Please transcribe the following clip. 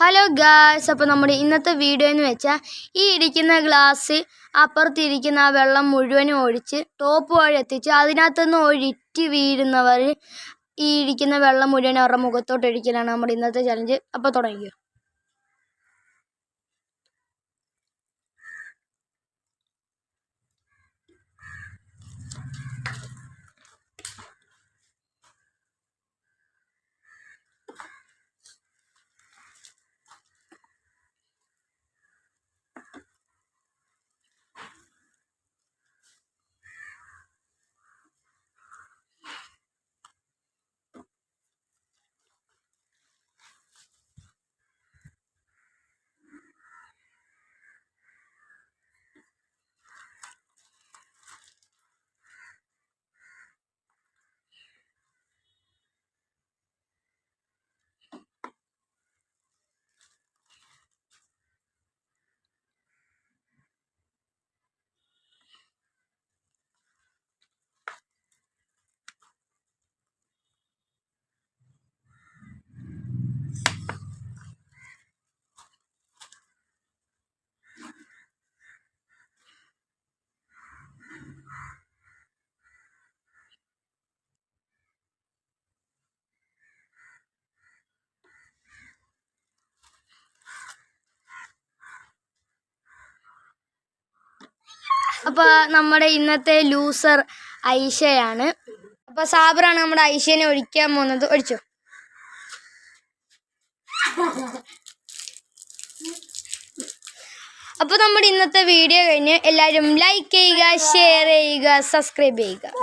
Hello guys, അപ്പോൾ നമ്മുടെ ഇന്നത്തെ വീഡിയോ എന്ന് വെച്ചാൽ ഈ ഇരിക്കുന്ന ഗ്ലാസ് അപ്പുറത്തിരിക്കുന്ന ആ വെള്ളം മുഴുവനും ഒഴിച്ച് ടോപ്പ് വഴി എത്തിച്ച് അതിനകത്തുനിന്ന് ഒഴിറ്റ് വീഴുന്നവർ ഈ ഇരിക്കുന്ന വെള്ളം മുഴുവൻ അവരുടെ മുഖത്തോട്ട് ഒഴിക്കലാണ് നമ്മുടെ ഇന്നത്തെ ചലഞ്ച്. അപ്പോൾ തുടങ്ങിയോ. അപ്പോൾ നമ്മുടെ ഇന്നത്തെ ലൂസർ ഐഷയാണ്. അപ്പോൾ സാബറാണ് നമ്മുടെ ഐഷേനെ ഒഴിക്കാൻ പോകുന്നത്. ഒഴിച്ചു. അപ്പോൾ നമ്മുടെ ഇന്നത്തെ വീഡിയോ കഴിഞ്ഞ് എല്ലാവരും ലൈക്ക് ചെയ്യുക, ഷെയർ ചെയ്യുക, സബ്സ്ക്രൈബ് ചെയ്യുക.